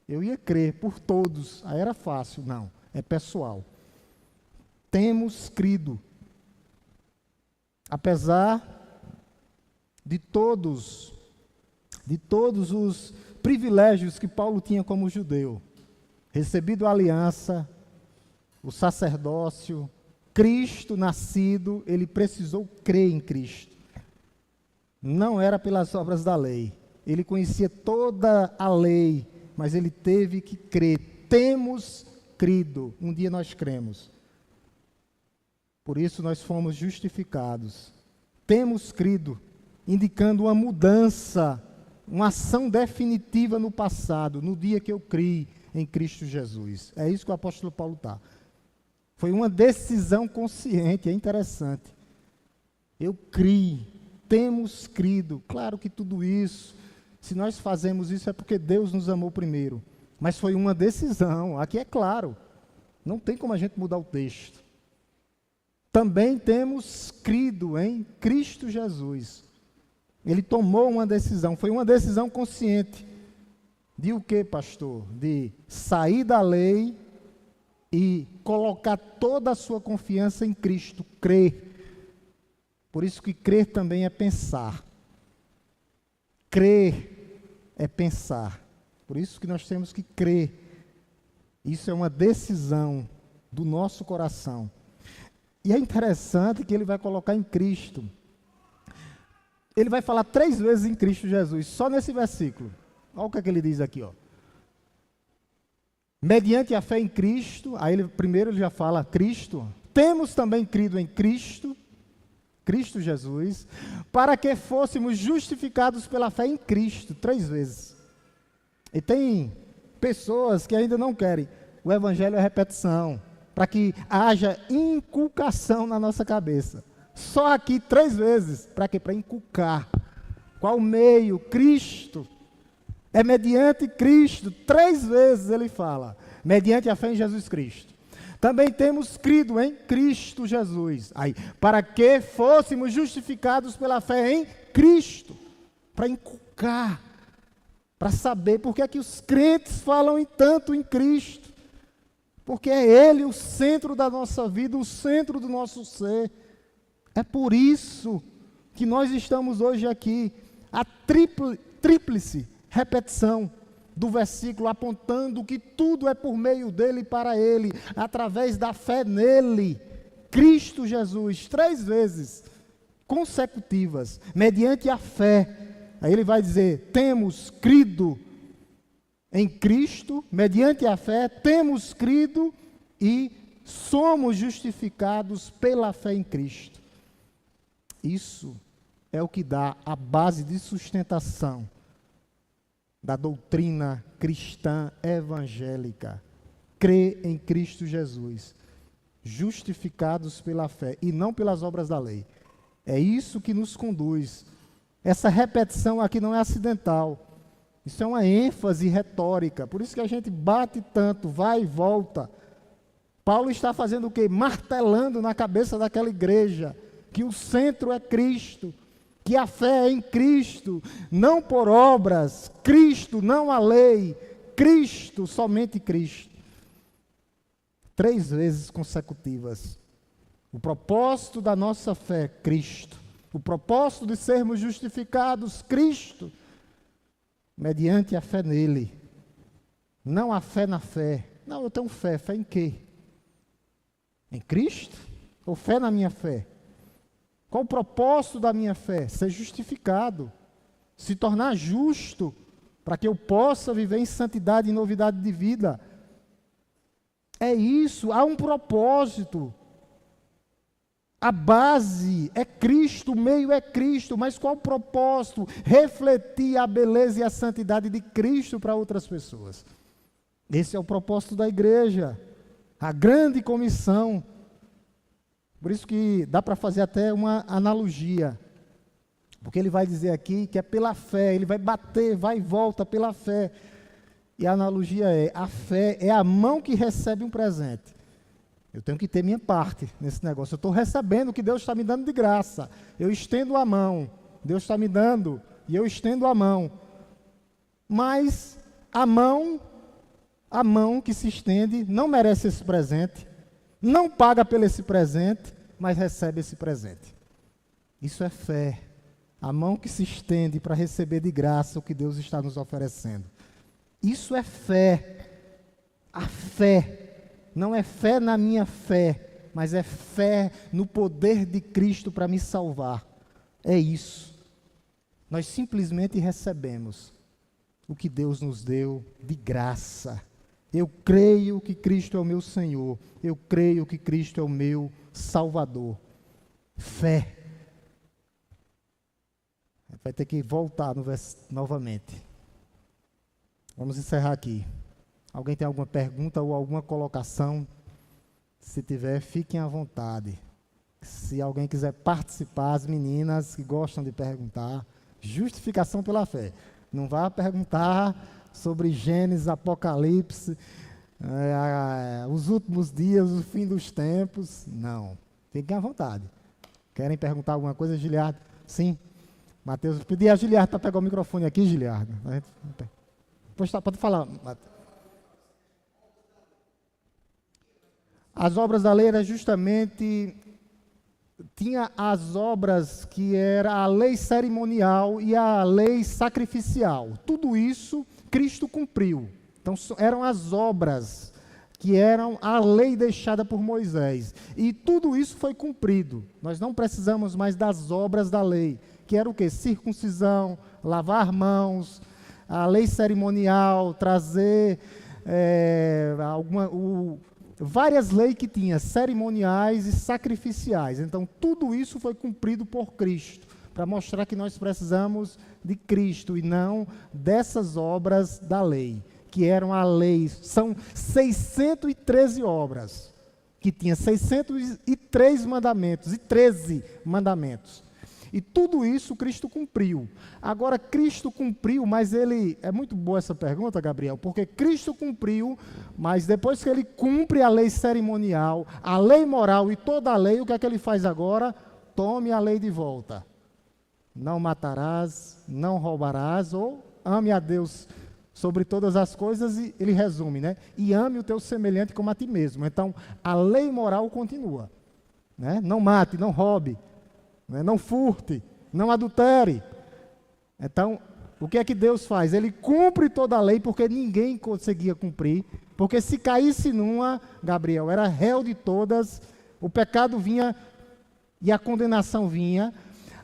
eu ia crer por todos. Aí era fácil. Não, é pessoal. Temos crido. Apesar de todos os privilégios que Paulo tinha como judeu. Recebido a aliança, o sacerdócio, Cristo nascido, ele precisou crer em Cristo. Não era pelas obras da lei. Ele conhecia toda a lei, mas ele teve que crer. Temos crido. Um dia nós cremos. Por isso nós fomos justificados. Temos crido, indicando uma mudança, uma ação definitiva no passado, no dia que eu criei em Cristo Jesus. É isso que o apóstolo Paulo está. Foi uma decisão consciente, é interessante. Eu criei, temos crido. Claro que tudo isso, se nós fazemos isso é porque Deus nos amou primeiro. Mas foi uma decisão, aqui é claro. Não tem como a gente mudar o texto. Também temos crido em Cristo Jesus. Ele tomou uma decisão, foi uma decisão consciente. De o que, pastor? De sair da lei e colocar toda a sua confiança em Cristo, crer. Por isso que crer também é pensar. Crer é pensar. Por isso que nós temos que crer. Isso é uma decisão do nosso coração. E é interessante que ele vai colocar em Cristo. Ele vai falar 3 vezes em Cristo Jesus, só nesse versículo. Olha o que ele diz aqui, mediante a fé em Cristo, aí primeiro ele já fala Cristo, temos também crido em Cristo Jesus, para que fôssemos justificados pela fé em Cristo, 3 vezes. E tem pessoas que ainda não querem, o evangelho é repetição, para que haja inculcação na nossa cabeça. Só aqui 3 vezes, para quê? Para inculcar. Qual meio? Cristo. É mediante Cristo, 3 vezes ele fala, mediante a fé em Jesus Cristo. Também temos crido em Cristo Jesus, aí, para que fôssemos justificados pela fé em Cristo, para inculcar, para saber por que é que os crentes falam tanto em Cristo, porque é Ele o centro da nossa vida, o centro do nosso ser. É por isso que nós estamos hoje aqui, a tríplice repetição do versículo, apontando que tudo é por meio dele e para ele, através da fé nele, Cristo Jesus, 3 vezes. consecutivas, mediante a fé. Aí ele vai dizer, temos crido em Cristo, mediante a fé, temos crido e somos justificados pela fé em Cristo. Isso é o que dá a base de sustentação da doutrina cristã evangélica. Crer em Cristo Jesus, justificados pela fé e não pelas obras da lei. É isso que nos conduz. Essa repetição aqui não é acidental. Isso é uma ênfase retórica. Por isso que a gente bate tanto, vai e volta. Paulo está fazendo o quê? Martelando na cabeça daquela igreja que o centro é Cristo, que a fé é em Cristo, não por obras, Cristo, não a lei, Cristo, somente Cristo. 3 vezes consecutivas. O propósito da nossa fé, Cristo. O propósito de sermos justificados, Cristo, mediante a fé nele. Não a fé na fé. Não, eu tenho fé. Fé em quê? Em Cristo? Ou fé na minha fé? Qual o propósito da minha fé? Ser justificado. Se tornar justo, para que eu possa viver em santidade e novidade de vida. É isso, há um propósito. A base é Cristo, o meio é Cristo, mas qual o propósito? Refletir a beleza e a santidade de Cristo para outras pessoas. Esse é o propósito da igreja, a grande comissão. Por isso que dá para fazer até uma analogia, porque ele vai dizer aqui que é pela fé, ele vai bater, vai e volta pela fé. E a analogia é, a fé é a mão que recebe um presente. Eu tenho que ter minha parte nesse negócio. Eu estou recebendo o que Deus está me dando de graça. Eu estendo a mão. Deus está me dando e eu estendo a mão. Mas a mão que se estende não merece esse presente, não paga pelo esse presente, mas recebe esse presente. Isso é fé. A mão que se estende para receber de graça o que Deus está nos oferecendo. Isso é fé. A fé. Não é fé na minha fé, mas é fé no poder de Cristo para me salvar. É isso. Nós simplesmente recebemos o que Deus nos deu de graça. Eu creio que Cristo é o meu Senhor. Eu creio que Cristo é o meu Salvador. Fé. Vai ter que voltar no verso novamente. Vamos encerrar aqui. Alguém tem alguma pergunta ou alguma colocação? Se tiver, fiquem à vontade. Se alguém quiser participar, as meninas que gostam de perguntar, justificação pela fé. Não vá perguntar sobre Gênesis, Apocalipse, os últimos dias, o fim dos tempos. Não. Fiquem à vontade. Querem perguntar alguma coisa, Giliardo? Sim. Mateus, pedi a Giliardo para pegar o microfone aqui, Giliardo. Pode falar, Mateus. As obras da lei era justamente, tinha as obras que era a lei cerimonial e a lei sacrificial. Tudo isso Cristo cumpriu. Então eram as obras que eram a lei deixada por Moisés. E tudo isso foi cumprido. Nós não precisamos mais das obras da lei, que era o quê? Circuncisão, lavar mãos, a lei cerimonial, trazer várias leis que tinha, cerimoniais e sacrificiais. Então, tudo isso foi cumprido por Cristo, para mostrar que nós precisamos de Cristo e não dessas obras da lei, que eram a lei. São 613 obras, que tinha 603 mandamentos e 13 mandamentos. E tudo isso Cristo cumpriu. Agora, Cristo cumpriu, mas ele... É muito boa essa pergunta, Gabriel, porque Cristo cumpriu, mas depois que ele cumpre a lei cerimonial, a lei moral e toda a lei, o que é que ele faz agora? Tome a lei de volta. Não matarás, não roubarás, ou ame a Deus sobre todas as coisas, e ele resume, né? E ame o teu semelhante como a ti mesmo. Então, a lei moral continua, né? Não mate, não roube, não furte, não adultere. Então, o que é que Deus faz? Ele cumpre toda a lei, porque ninguém conseguia cumprir, porque se caísse numa, Gabriel, era réu de todas, o pecado vinha e a condenação vinha,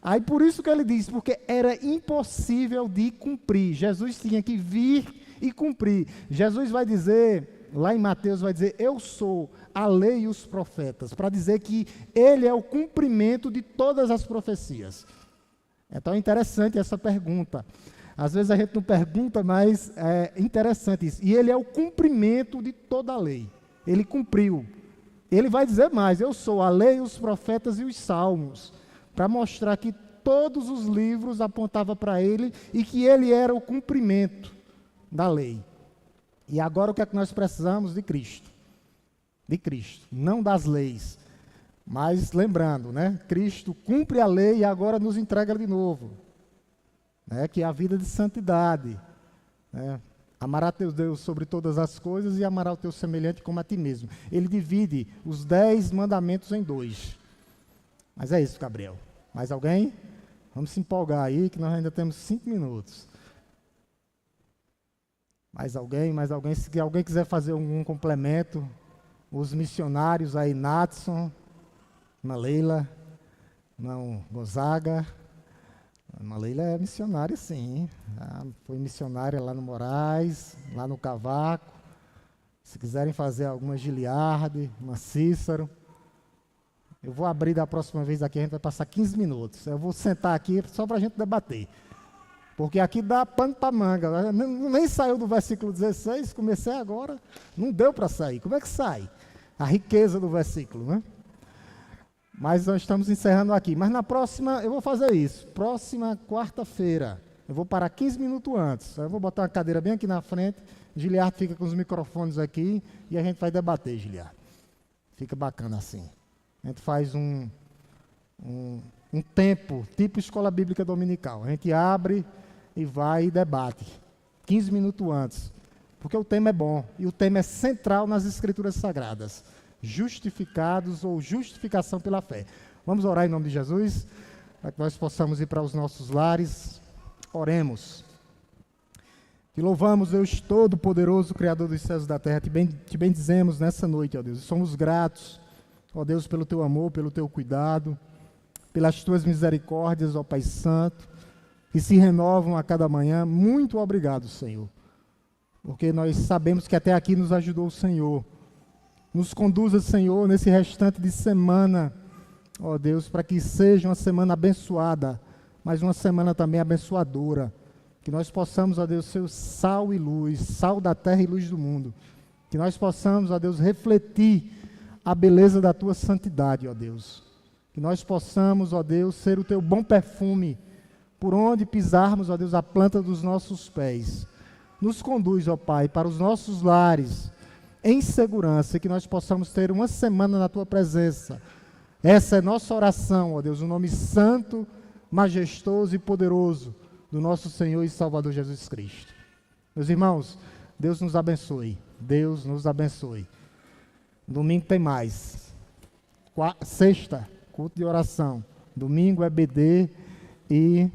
Aí por isso que ele diz, porque era impossível de cumprir. Jesus tinha que vir e cumprir. Jesus vai dizer, lá em Mateus vai dizer, eu sou a lei e os profetas, para dizer que ele é o cumprimento de todas as profecias. É tão interessante essa pergunta. Às vezes a gente não pergunta, mas é interessante isso. E ele é o cumprimento de toda a lei. Ele cumpriu. Ele vai dizer mais, eu sou a lei, os profetas e os salmos, para mostrar que todos os livros apontavam para ele e que ele era o cumprimento da lei. E agora o que é que nós precisamos? De Cristo. De Cristo, não das leis. Mas lembrando, né? Cristo cumpre a lei e agora nos entrega de novo. Né? Que é a vida de santidade. Né? Amará teu Deus sobre todas as coisas e amará o teu semelhante como a ti mesmo. Ele divide os 10 mandamentos em 2. Mas é isso, Gabriel. Mais alguém? Vamos se empolgar aí, que nós ainda temos 5 minutos. Mais alguém? Mais alguém? Se alguém quiser fazer algum complemento, os missionários aí, Natson, Ana Leila, não, Gonzaga. Ana Leila é missionária, sim. Foi missionária lá no Moraes, lá no Cavaco. Se quiserem fazer alguma Giliardi, uma Cícero. Eu vou abrir da próxima vez aqui, a gente vai passar 15 minutos. Eu vou sentar aqui só para a gente debater. Porque aqui dá pano para manga. Nem saiu do versículo 16, comecei agora, não deu para sair. Como é que sai? A riqueza do versículo, né? Mas nós estamos encerrando aqui. Mas na próxima, eu vou fazer isso. Próxima quarta-feira, eu vou parar 15 minutos antes. Eu vou botar uma cadeira bem aqui na frente. Giliardo fica com os microfones aqui e a gente vai debater, Giliardo. Fica bacana assim. A gente faz um tempo, tipo escola bíblica dominical. A gente abre e vai e debate. 15 minutos antes. Porque o tema é bom. E o tema é central nas Escrituras Sagradas. Justificados ou justificação pela fé. Vamos orar em nome de Jesus, para que nós possamos ir para os nossos lares. Oremos. Te louvamos, Deus Todo-Poderoso, Criador dos céus e da terra. Te bendizemos nessa noite, ó Deus. Somos gratos, ó Deus, pelo teu amor, pelo teu cuidado, pelas tuas misericórdias, ó Pai Santo, que se renovam a cada manhã. Muito obrigado, Senhor, porque nós sabemos que até aqui nos ajudou o Senhor. Nos conduza, Senhor, nesse restante de semana, ó Deus, para que seja uma semana abençoada, mas uma semana também abençoadora. Que nós possamos, ó Deus, ser o sal e luz, sal da terra e luz do mundo. Que nós possamos, ó Deus, refletir a beleza da tua santidade, ó Deus. Que nós possamos, ó Deus, ser o teu bom perfume, por onde pisarmos, ó Deus, a planta dos nossos pés. Nos conduz, ó Pai, para os nossos lares, em segurança, e que nós possamos ter uma semana na tua presença. Essa é nossa oração, ó Deus, o nome santo, majestoso e poderoso do nosso Senhor e Salvador Jesus Cristo. Meus irmãos, Deus nos abençoe. Deus nos abençoe. Domingo tem mais. Sexta, culto de oração. Domingo é BD e